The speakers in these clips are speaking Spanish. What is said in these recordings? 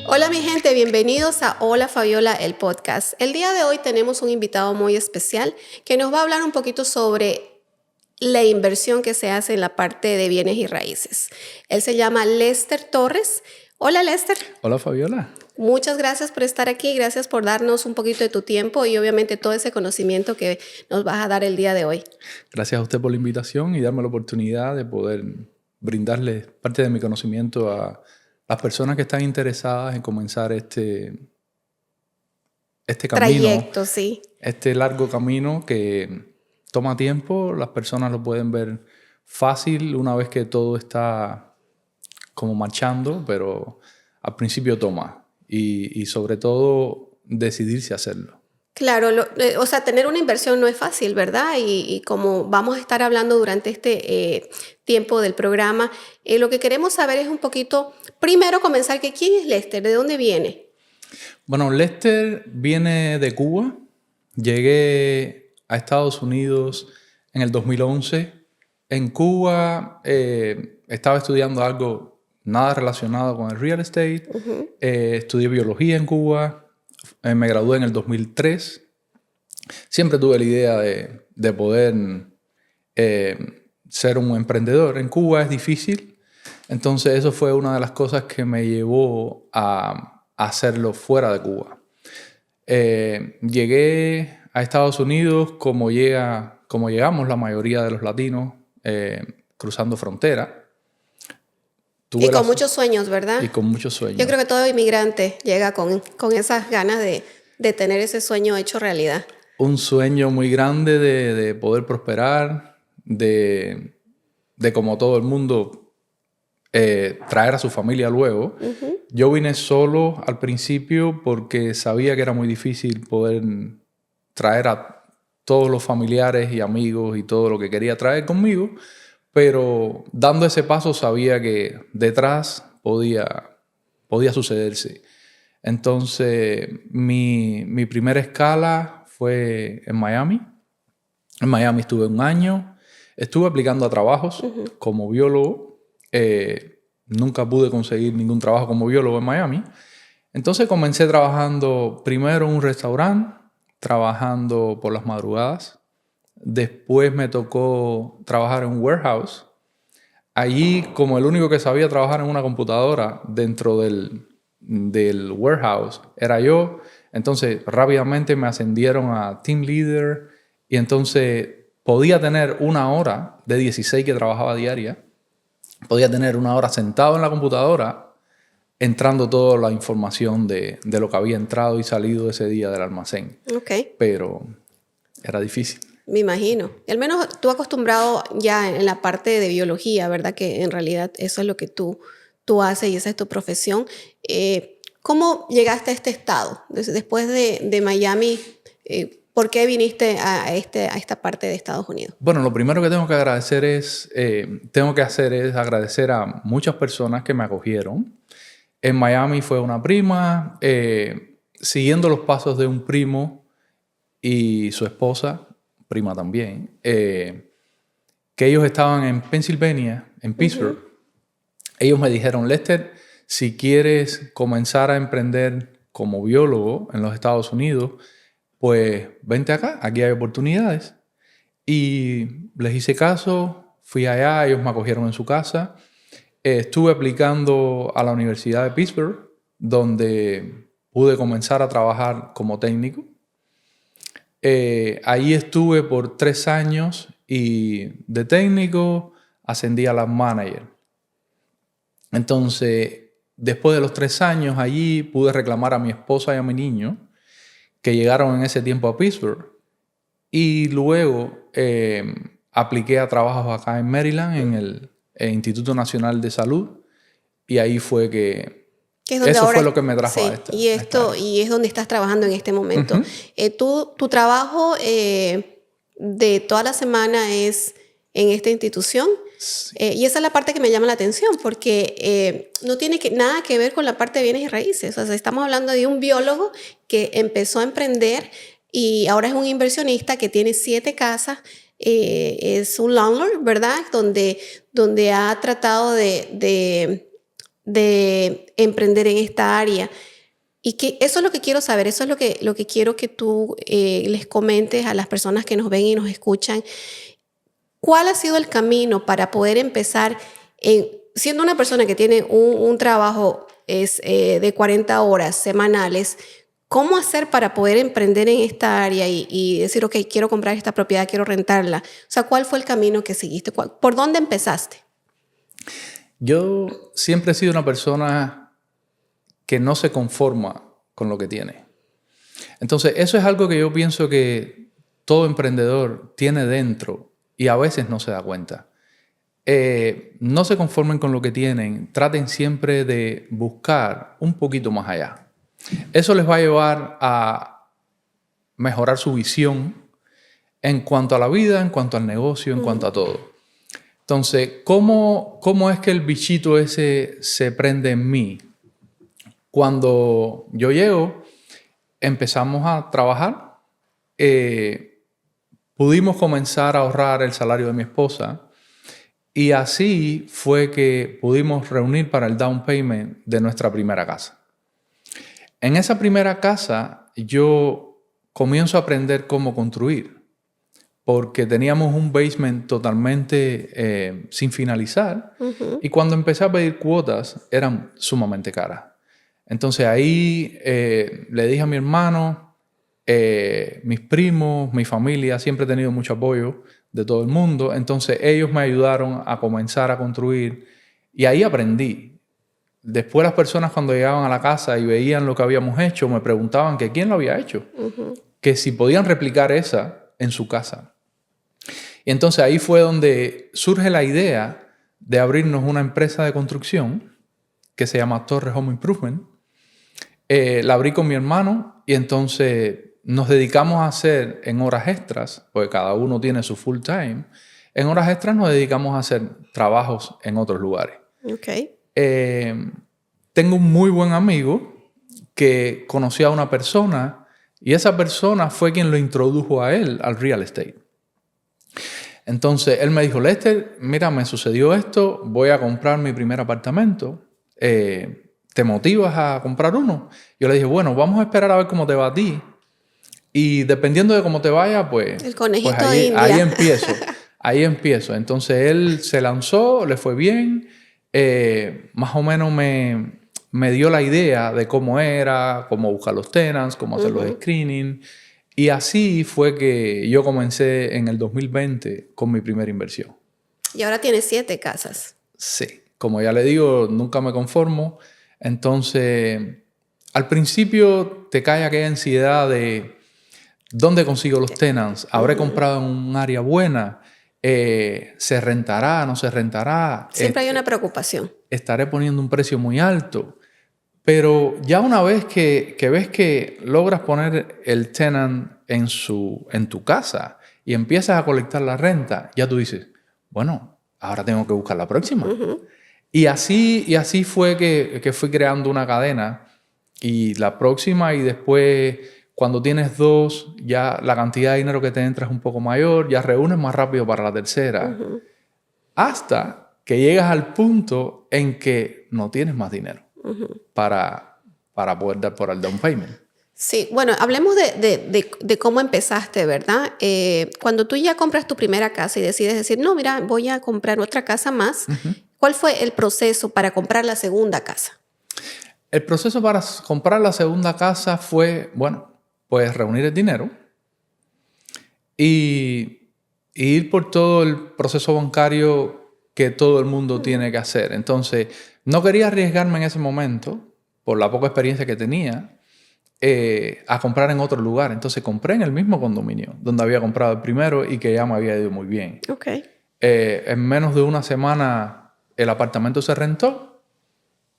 Hola mi gente, bienvenidos a Hola Fabiola, el podcast. El día de hoy tenemos un invitado muy especial que nos va a hablar un poquito sobre la inversión que se hace en la parte de bienes y raíces. Él se llama Lester Torres. Hola Lester. Hola Fabiola. Muchas gracias por estar aquí, gracias por darnos un poquito de tu tiempo y obviamente todo ese conocimiento que nos vas a dar el día de hoy. Gracias a usted por la invitación y darme la oportunidad de poder brindarle parte de mi conocimiento a las personas que están interesadas en comenzar este camino, Trayecto, sí. este largo camino que toma tiempo. Las personas lo pueden ver fácil una vez que todo está como marchando, pero al principio toma y sobre todo decidirse a hacerlo. Claro, o sea, tener una inversión no es fácil, ¿verdad? Y como vamos a estar hablando durante este tiempo del programa, lo que queremos saber es un poquito, primero comenzar, que ¿quién es Lester? ¿De dónde viene? Bueno, Lester viene de Cuba. Llegué a Estados Unidos en el 2011. En Cuba estaba estudiando algo nada relacionado con el real estate. Estudié biología en Cuba. Me gradué en el 2003. Siempre tuve la idea de poder ser un emprendedor. En Cuba es difícil. Entonces eso fue una de las cosas que me llevó a hacerlo fuera de Cuba. Llegué a Estados Unidos como llegamos la mayoría de los latinos, cruzando frontera. Y con muchos sueños, ¿verdad? Y con muchos sueños. Yo creo que todo inmigrante llega con esas ganas de tener ese sueño hecho realidad. Un sueño muy grande de poder prosperar, de como todo el mundo traer a su familia luego. Yo vine solo al principio porque sabía que era muy difícil poder traer a todos los familiares y amigos y todo lo que quería traer conmigo, pero dando ese paso sabía que detrás podía sucederse. Entonces mi primera escala fue en Miami. En Miami estuve un año. Estuve aplicando a trabajos como biólogo. Nunca pude conseguir ningún trabajo como biólogo en Miami. Entonces comencé trabajando primero en un restaurante, trabajando por las madrugadas. Después me tocó trabajar en un warehouse. Allí, como el único que sabía trabajar en una computadora dentro del warehouse era yo, entonces rápidamente me ascendieron a team leader y entonces podía tener una hora de 16 que trabajaba diaria, podía tener una hora sentado en la computadora entrando toda la información de lo que había entrado y salido ese día del almacén. Okay. Pero era difícil. Me imagino. Al menos tú acostumbrado ya en la parte de biología, ¿verdad? Que en realidad eso es lo que tú haces y esa es tu profesión. ¿Cómo llegaste a este estado? Después de Miami, ¿por qué viniste a esta parte de Estados Unidos? Bueno, lo primero que tengo que agradecer es agradecer a muchas personas que me acogieron. En Miami fue una prima, siguiendo los pasos de un primo y su esposa, prima también, que ellos estaban en Pennsylvania, en Pittsburgh. Ellos me dijeron, Lester, si quieres comenzar a emprender como biólogo en los Estados Unidos, pues vente acá, aquí hay oportunidades. Y les hice caso, fui allá, ellos me acogieron en su casa. Estuve aplicando a la Universidad de Pittsburgh, donde pude comenzar a trabajar como técnico. Ahí estuve por 3 años y de técnico ascendí a lab manager. Entonces, después de los 3 años allí pude reclamar a mi esposa y a mi niño que llegaron en ese tiempo a Pittsburgh. Y luego apliqué a trabajos acá en Maryland, en el Instituto Nacional de Salud. Y ahí fue que eso fue lo que me trajo a esta. Y es donde estás trabajando en este momento. Tu trabajo de toda la semana es en esta institución. Sí. Y esa es la parte que me llama la atención, porque no tiene nada que ver con la parte de bienes y raíces. O sea, estamos hablando de un biólogo que empezó a emprender y ahora es un inversionista que tiene 7 casas. Es un landlord, ¿verdad? Donde ha tratado de de emprender en esta área. Y que eso es lo que quiero saber, eso es lo que quiero que tú les comentes a las personas que nos ven y nos escuchan. ¿Cuál ha sido el camino para poder empezar, siendo una persona que tiene un trabajo de 40 horas semanales, cómo hacer para poder emprender en esta área y decir, ok, quiero comprar esta propiedad, quiero rentarla? O sea, ¿cuál fue el camino que seguiste? ¿Por dónde empezaste? Yo siempre he sido una persona que no se conforma con lo que tiene. Entonces, eso es algo que yo pienso que todo emprendedor tiene dentro y a veces no se da cuenta. No se conformen con lo que tienen, traten siempre de buscar un poquito más allá. Eso les va a llevar a mejorar su visión en cuanto a la vida, en cuanto al negocio, en cuanto a todo. Entonces, ¿cómo es que el bichito ese se prende en mí? Cuando yo llego, empezamos a trabajar, pudimos comenzar a ahorrar el salario de mi esposa y así fue que pudimos reunir para el down payment de nuestra primera casa. En esa primera casa yo comienzo a aprender cómo construir porque teníamos un basement totalmente sin finalizar y cuando empecé a pedir cuotas eran sumamente caras. Entonces ahí le dije a mi hermano, mis primos, mi familia, siempre he tenido mucho apoyo de todo el mundo. Entonces ellos me ayudaron a comenzar a construir y ahí aprendí. Después las personas cuando llegaban a la casa y veían lo que habíamos hecho, me preguntaban que quién lo había hecho, que si podían replicar esa en su casa. Y entonces ahí fue donde surge la idea de abrirnos una empresa de construcción que se llama Torres Home Improvement. La abrí con mi hermano y entonces nos dedicamos a hacer en horas extras, porque cada uno tiene su full time. En horas extras nos dedicamos a hacer trabajos en otros lugares. Okay. Tengo un muy buen amigo que conoció a una persona y esa persona fue quien lo introdujo a él al real estate. Entonces él me dijo, Lester, mira, me sucedió esto, voy a comprar mi primer apartamento. ¿Te motivas a comprar uno? Yo le dije, bueno, vamos a esperar a ver cómo te va a ti. Y dependiendo de cómo te vaya, pues, el conejito pues ahí, de India. ahí empiezo. Ahí empiezo. Entonces él se lanzó, le fue bien. Más o menos me dio la idea de cómo era, cómo buscar los tenants, cómo hacer los screening. Y así fue que yo comencé en el 2020 con mi primera inversión. Y ahora tienes 7 casas. Sí. Como ya le digo, nunca me conformo. Entonces, al principio te cae aquella ansiedad de ¿dónde consigo los tenants? ¿Habré comprado en un área buena? ¿Se rentará? ¿No se rentará? Siempre hay una preocupación. ¿Estaré poniendo un precio muy alto? Pero ya una vez que ves que logras poner el tenant en tu casa y empiezas a colectar la renta, ya tú dices, bueno, ahora tengo que buscar la próxima. Y así fue que fui creando una cadena. Y la próxima y después, cuando tienes 2, ya la cantidad de dinero que te entra es un poco mayor, ya reúnes más rápido para la tercera. Hasta que llegas al punto en que no tienes más dinero para poder dar por el down payment. Sí, bueno, hablemos de cómo empezaste, ¿verdad? Cuando tú ya compras tu primera casa y decides decir, no, mira, voy a comprar otra casa más, ¿cuál fue el proceso para comprar la segunda casa? El proceso para comprar la segunda casa fue, bueno, pues reunir el dinero y ir por todo el proceso bancario que todo el mundo tiene que hacer. Entonces, no quería arriesgarme en ese momento, por la poca experiencia que tenía, a comprar en otro lugar. Entonces, compré en el mismo condominio donde había comprado el primero y que ya me había ido muy bien. Okay. En menos de una semana, el apartamento se rentó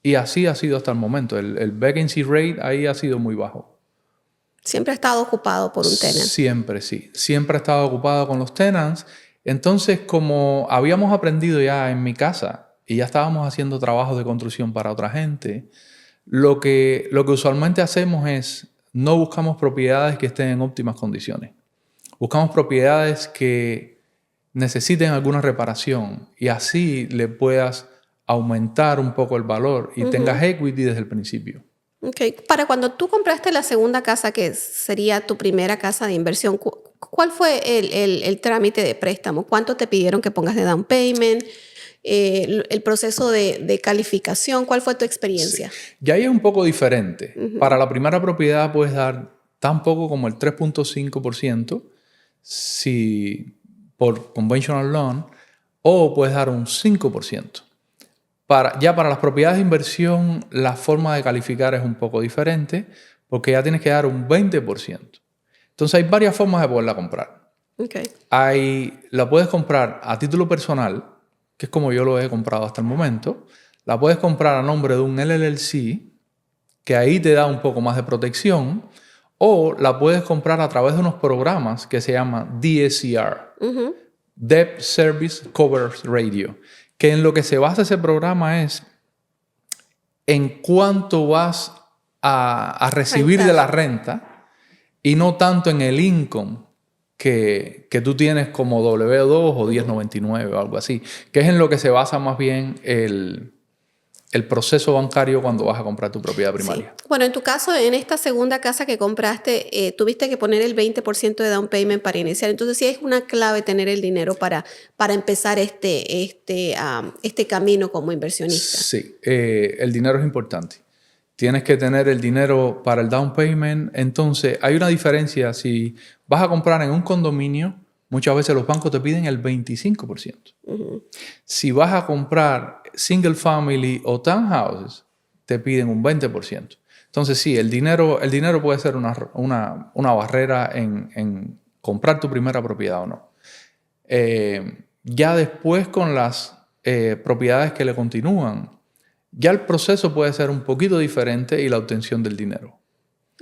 y así ha sido hasta el momento. El vacancy rate ahí ha sido muy bajo. Siempre ha estado ocupado por un tenant. Siempre, sí. Siempre he estado ocupado con los tenants. Entonces, como habíamos aprendido ya en mi casa y ya estábamos haciendo trabajos de construcción para otra gente, lo que usualmente hacemos es no buscamos propiedades que estén en óptimas condiciones. Buscamos propiedades que necesiten alguna reparación y así le puedas aumentar un poco el valor y tengas equity desde el principio. Okay. Para cuando tú compraste la segunda casa, que sería tu primera casa de inversión, ¿cuál fue el trámite de préstamo? ¿Cuánto te pidieron que pongas de down payment? El proceso de calificación, ¿cuál fue tu experiencia? Sí. Ya ahí es un poco diferente. Para la primera propiedad puedes dar tan poco como el 3.5% por conventional loan, o puedes dar un 5%. Ya para las propiedades de inversión, la forma de calificar es un poco diferente porque ya tienes que dar un 20%. Entonces hay varias formas de poderla comprar. Okay. La puedes comprar a título personal, que es como yo lo he comprado hasta el momento. La puedes comprar a nombre de un LLC, que ahí te da un poco más de protección. O la puedes comprar a través de unos programas que se llaman DSCR, Debt Service Coverage Radio, que en lo que se basa ese programa es en cuánto vas a recibir de la renta y no tanto en el income que tú tienes como W2 o 1099 o algo así, que es en lo que se basa más bien el proceso bancario cuando vas a comprar tu propiedad primaria. Sí. Bueno, en tu caso, en esta segunda casa que compraste, tuviste que poner el 20% de down payment para iniciar. Entonces, sí es una clave tener el dinero para empezar este camino como inversionista. Sí, el dinero es importante. Tienes que tener el dinero para el down payment. Entonces, hay una diferencia. Si vas a comprar en un condominio, muchas veces los bancos te piden el 25%. Si vas a comprar single family o townhouses, te piden un 20%. Entonces, sí, el dinero puede ser una barrera en comprar tu primera propiedad o no. Ya después, con las propiedades que le continúan, ya el proceso puede ser un poquito diferente y la obtención del dinero.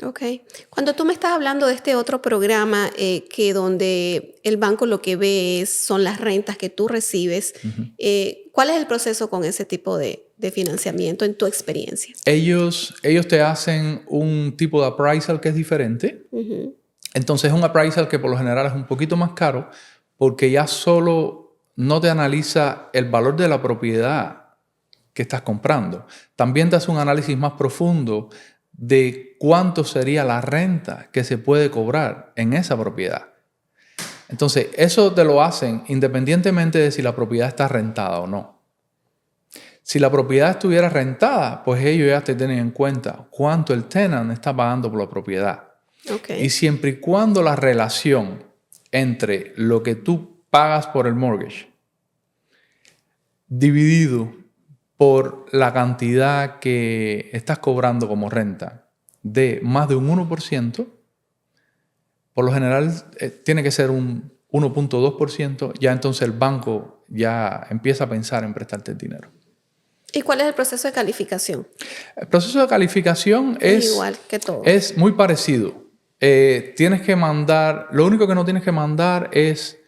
Ok. Cuando tú me estás hablando de este otro programa que donde el banco lo que ve son las rentas que tú recibes, ¿cuál es el proceso con ese tipo de financiamiento en tu experiencia? Ellos te hacen un tipo de appraisal que es diferente. Entonces es un appraisal que por lo general es un poquito más caro porque ya solo no te analiza el valor de la propiedad que estás comprando. También te hace un análisis más profundo de cuánto sería la renta que se puede cobrar en esa propiedad. Entonces, eso te lo hacen independientemente de si la propiedad está rentada o no. Si la propiedad estuviera rentada, pues ellos ya te tienen en cuenta cuánto el tenant está pagando por la propiedad. Okay. Y siempre y cuando la relación entre lo que tú pagas por el mortgage dividido por la cantidad que estás cobrando como renta de más de un 1%, por lo general tiene que ser un 1.2%, ya entonces el banco ya empieza a pensar en prestarte el dinero. ¿Y cuál es el proceso de calificación? El proceso de calificación es igual que todo. Es muy parecido. Tienes que mandar, lo único que no tienes que mandar es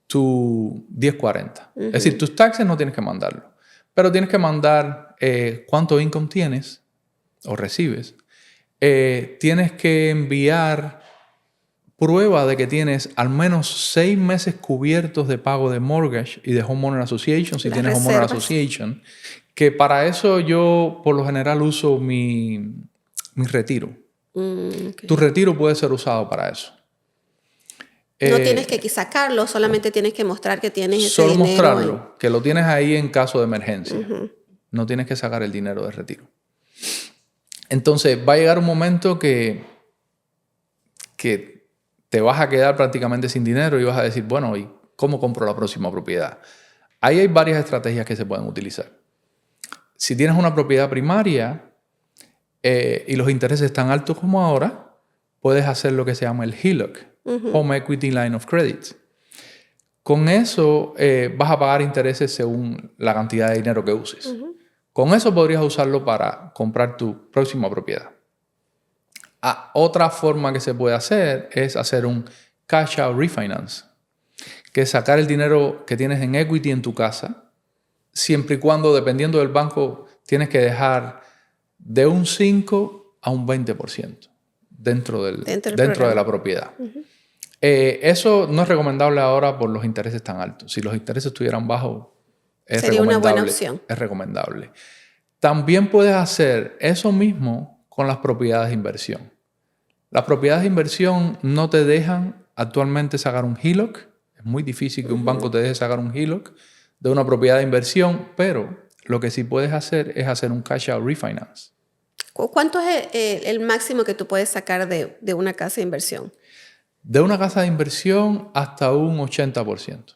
tu 1040. Es decir, tus taxes no tienes que mandarlo. Pero tienes que mandar cuánto income tienes o recibes. Tienes que enviar prueba de que tienes al menos 6 meses cubiertos de pago de mortgage y de homeowner association, si tienes homeowner association. Que para eso yo por lo general uso mi retiro. Okay. Tu retiro puede ser usado para eso. No tienes que sacarlo, solamente tienes que mostrar que tienes ese solo dinero. Solo mostrarlo, que lo tienes ahí en caso de emergencia. No tienes que sacar el dinero de retiro. Entonces va a llegar un momento que te vas a quedar prácticamente sin dinero y vas a decir, bueno, ¿y cómo compro la próxima propiedad? Ahí hay varias estrategias que se pueden utilizar. Si tienes una propiedad primaria y los intereses están altos como ahora, puedes hacer lo que se llama el HELOC, Home Equity Line of Credit. Con eso vas a pagar intereses según la cantidad de dinero que uses. Con eso podrías usarlo para comprar tu próxima propiedad. Otra forma que se puede hacer es hacer un cash out refinance, que es sacar el dinero que tienes en equity en tu casa, siempre y cuando, dependiendo del banco, tienes que dejar de un 5 a un 20% dentro de la propiedad. Eso no es recomendable ahora por los intereses tan altos. Si los intereses estuvieran bajos, Es Sería una buena recomendable, opción. es recomendable. También puedes hacer eso mismo con las propiedades de inversión. Las propiedades de inversión no te dejan actualmente sacar un HELOC. Es muy difícil que un banco te deje sacar un HELOC de una propiedad de inversión, pero lo que sí puedes hacer es hacer un cash out refinance. ¿Cuánto es el máximo que tú puedes sacar de una casa de inversión? De una casa de inversión hasta un 80%.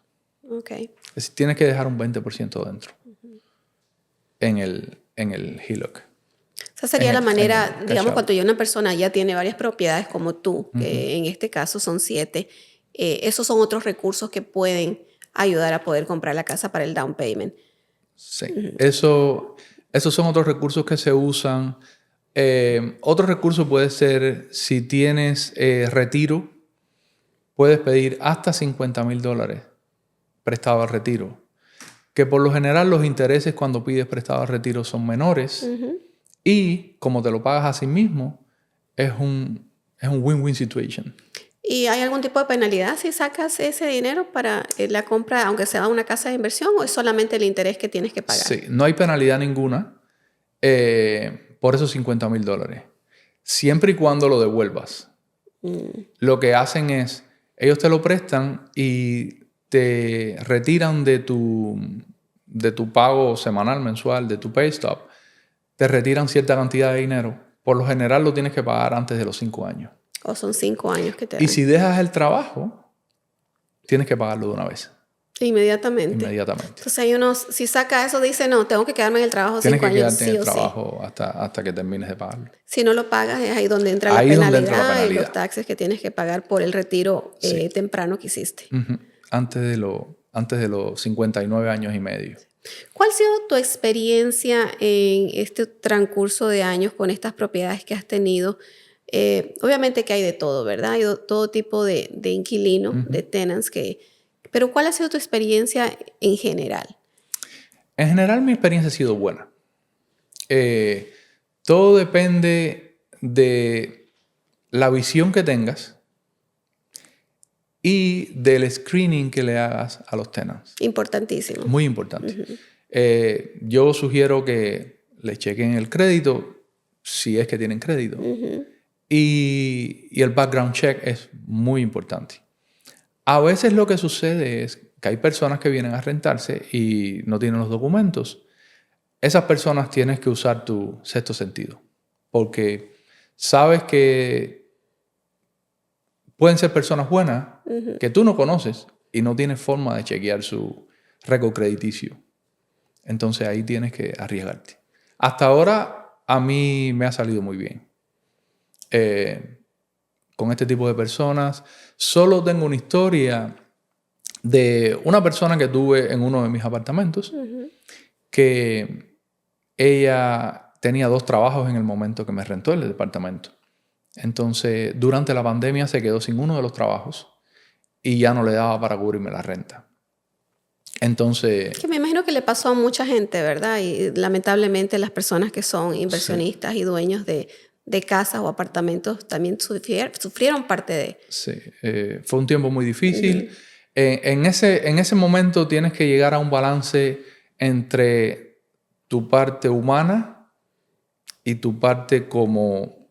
Ok. Es decir, tienes que dejar un 20% dentro en el HELOC. Esa sería la manera, cash digamos, out. cuando ya una persona ya tiene varias propiedades como tú, que en este caso son 7, esos son otros recursos que pueden ayudar a poder comprar la casa para el down payment. Sí. Esos son otros recursos que se usan. Otro recurso puede ser si tienes retiro, puedes pedir hasta $50,000 prestado al retiro. Que por lo general los intereses cuando pides prestado al retiro son menores. Y como te lo pagas a sí mismo, es un win-win situation. ¿Y hay algún tipo de penalidad si sacas ese dinero para la compra, aunque sea una casa de inversión, o es solamente el interés que tienes que pagar? Sí, no hay penalidad ninguna por esos $50,000. Siempre y cuando lo devuelvas. Lo que hacen es, ellos te lo prestan y te retiran de tu pago semanal, mensual, de tu pay stub, te retiran cierta cantidad de dinero. Por lo general lo tienes que pagar antes de los 5 años. ¿O son 5 años que te Y dan? si dejas el trabajo, tienes que pagarlo de una vez. Inmediatamente. Inmediatamente. Entonces hay unos, si saca eso, dice, no, tengo que quedarme en el trabajo Tienes 5 que años, quedarte en sí el o sí. trabajo hasta que termines de pagarlo. Si no lo pagas, es ahí donde entra la Ahí es donde penalidad, entra la y penalidad. los taxes que tienes que pagar por el retiro Sí. temprano que hiciste. Antes de los 59 años y medio. ¿Cuál ha sido tu experiencia en este transcurso de años con estas propiedades que has tenido? Obviamente que hay de todo, ¿verdad? Hay todo tipo de inquilinos, de tenants, pero ¿cuál ha sido tu experiencia en general? En general mi experiencia ha sido buena. Todo depende de la visión que tengas y del screening que le hagas a los tenants. Importantísimo. Muy importante. Yo sugiero que le chequen el crédito, si es que tienen crédito. Y el background check es muy importante. A veces lo que sucede es que hay personas que vienen a rentarse y no tienen los documentos. Esas personas tienes que usar tu sexto sentido, porque sabes que pueden ser personas buenas que tú no conoces y no tienes forma de chequear su récord crediticio. Entonces ahí tienes que arriesgarte. Hasta ahora a mí me ha salido muy bien. Con este tipo de personas. Solo tengo una historia de una persona que tuve en uno de mis apartamentos, que ella tenía 2 trabajos en el momento que me rentó el departamento. Entonces, durante la pandemia se quedó sin uno de los trabajos y ya no le daba para cubrirme la renta. Entonces... Que me imagino que le pasó a mucha gente, ¿verdad? Y lamentablemente las personas que son inversionistas y dueños de casas o apartamentos también sufrieron parte de... Sí, fue un tiempo muy difícil. En ese momento tienes que llegar a un balance entre tu parte humana y tu parte como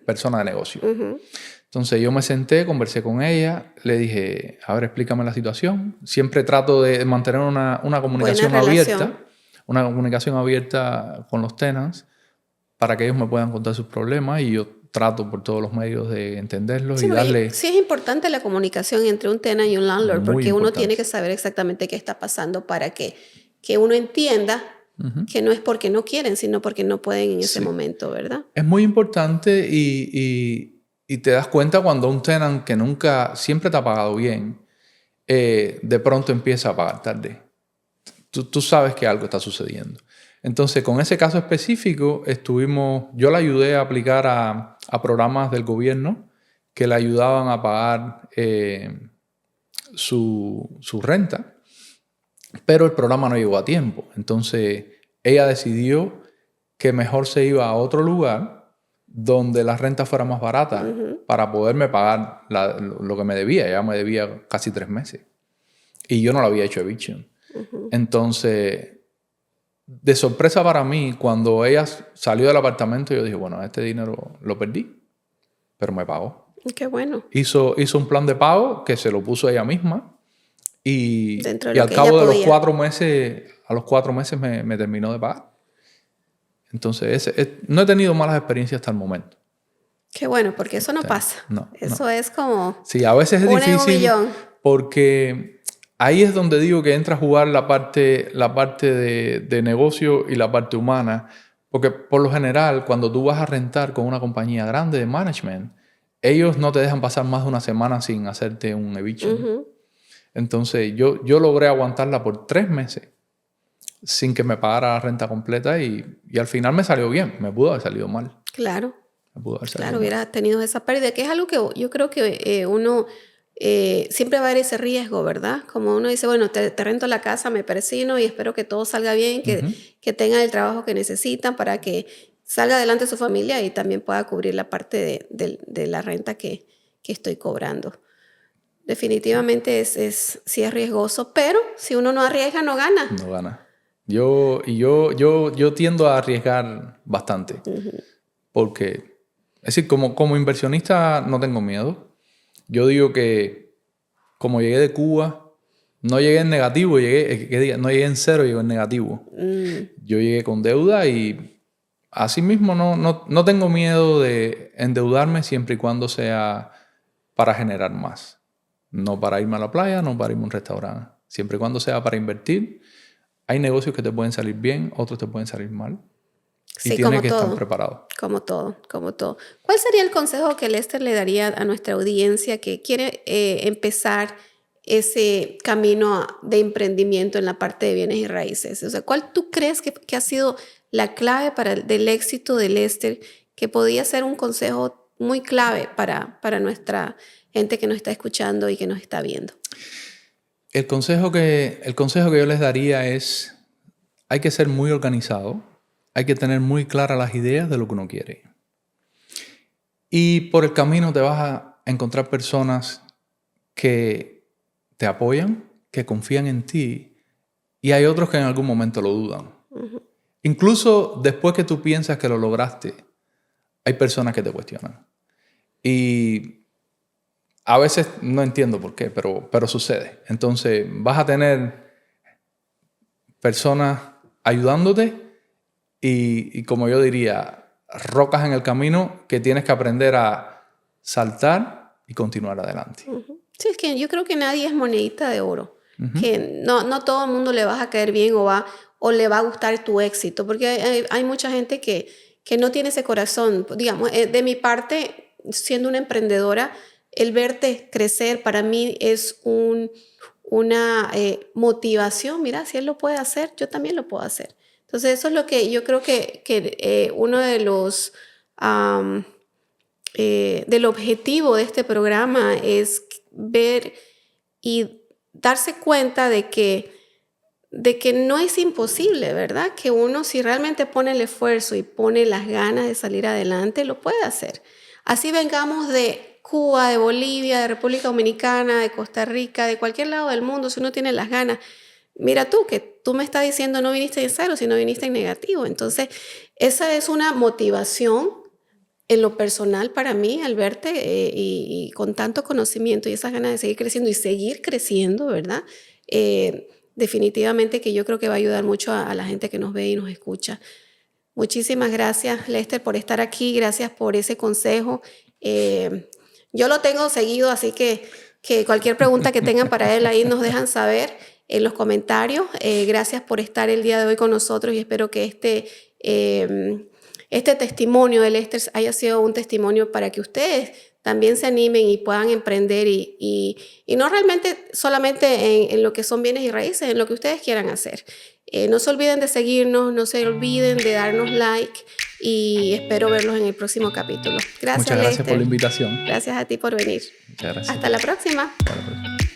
persona de negocio. Entonces yo me senté, conversé con ella, le dije, a ver, explícame la situación. Siempre trato de mantener una comunicación abierta, una comunicación abierta con los tenants para que ellos me puedan contar sus problemas y yo trato por todos los medios de entenderlos y darle... Sí es importante la comunicación entre un tenant y un landlord, porque uno tiene que saber exactamente qué está pasando para que uno entienda que no es porque no quieren, sino porque no pueden en ese momento, ¿verdad? Es muy importante y te das cuenta cuando un tenant que nunca, siempre te ha pagado bien, de pronto empieza a pagar tarde. Tú sabes que algo está sucediendo. Entonces, con ese caso específico, yo le ayudé a aplicar a programas del gobierno que le ayudaban a pagar su renta, pero el programa no llegó a tiempo. Entonces, ella decidió que mejor se iba a otro lugar donde la renta fuera más barata para poderme pagar lo que me debía. Ella me debía casi 3 meses. Y yo no le había hecho eviction. Entonces, de sorpresa para mí, cuando ella salió del apartamento, yo dije, bueno, este dinero lo perdí, pero me pagó. Qué bueno. Hizo un plan de pago que se lo puso ella misma y Dentro de lo al que ella cabo de podía. los 4 meses me terminó de pagar. Entonces, no he tenido malas experiencias hasta el momento. Qué bueno, porque eso no pasa. No. Eso es como Sí, a veces es una en un difícil millón. porque ahí es donde digo que entra a jugar la parte de negocio y la parte humana. Porque por lo general, cuando tú vas a rentar con una compañía grande de management, ellos no te dejan pasar más de una semana sin hacerte un eviction. Entonces, yo logré aguantarla por 3 meses sin que me pagara la renta completa y al final me salió bien. Me pudo haber salido mal. Claro. Me pudo haber salido Claro, mal. hubiera tenido esa pérdida, que es algo que yo creo que uno siempre va a haber ese riesgo, ¿verdad? Como uno dice, bueno, te rento la casa, me persino y espero que todo salga bien, que tengan el trabajo que necesitan para que salga adelante su familia y también pueda cubrir la parte de la renta que estoy cobrando. Definitivamente sí es riesgoso, pero si uno no arriesga, no gana. No gana. Yo tiendo a arriesgar bastante. Porque, es decir, como inversionista no tengo miedo. Yo digo que como llegué de Cuba, no llegué en negativo, no llegué en cero, llegué en negativo. Yo llegué con deuda y así mismo no tengo miedo de endeudarme siempre y cuando sea para generar más. No para irme a la playa, no para irme a un restaurante. Siempre y cuando sea para invertir. Hay negocios que te pueden salir bien, otros te pueden salir mal. Sí, y tienes que estar preparado. Como todo. ¿Cuál sería el consejo que Lester le daría a nuestra audiencia que quiere empezar ese camino de emprendimiento en la parte de bienes y raíces? O sea, ¿cuál tú crees que ha sido la clave del éxito de Lester, que podía ser un consejo muy clave para nuestra gente que nos está escuchando y que nos está viendo? El consejo que yo les daría es, hay que ser muy organizado, hay que tener muy claras las ideas de lo que uno quiere. Y por el camino te vas a encontrar personas que te apoyan, que confían en ti, y hay otros que en algún momento lo dudan. Incluso después que tú piensas que lo lograste, hay personas que te cuestionan. Y a veces no entiendo por qué, pero sucede. Entonces vas a tener personas ayudándote y como yo diría, rocas en el camino que tienes que aprender a saltar y continuar adelante. Sí, es que yo creo que nadie es monedita de oro. Que no todo el mundo le vas a caer bien o le va a gustar tu éxito, porque hay mucha gente que no tiene ese corazón. Digamos, de mi parte, siendo una emprendedora, el verte crecer para mí es una motivación. Mira, si él lo puede hacer, yo también lo puedo hacer. Entonces, eso es lo que yo creo que uno de los... del objetivo de este programa es ver y darse cuenta de que no es imposible, ¿verdad? Que uno, si realmente pone el esfuerzo y pone las ganas de salir adelante, lo puede hacer. Así vengamos de Cuba, de Bolivia, de República Dominicana, de Costa Rica, de cualquier lado del mundo, si uno tiene las ganas. Mira tú, que tú me estás diciendo no viniste en cero, sino viniste en negativo. Entonces, esa es una motivación en lo personal para mí, al verte y con tanto conocimiento y esas ganas de seguir creciendo, ¿verdad? Definitivamente que yo creo que va a ayudar mucho a la gente que nos ve y nos escucha. Muchísimas gracias, Lester, por estar aquí. Gracias por ese consejo. Yo lo tengo seguido, así que cualquier pregunta que tengan para él ahí nos dejan saber en los comentarios. Gracias por estar el día de hoy con nosotros y espero que este testimonio de Lester haya sido un testimonio para que ustedes también se animen y puedan emprender y no realmente solamente en lo que son bienes y raíces, en lo que ustedes quieran hacer. No se olviden de seguirnos, no se olviden de darnos like y espero verlos en el próximo capítulo. Gracias, Muchas gracias Lester. por la invitación. Gracias a ti por venir. Muchas gracias. Hasta la próxima. Hasta la próxima.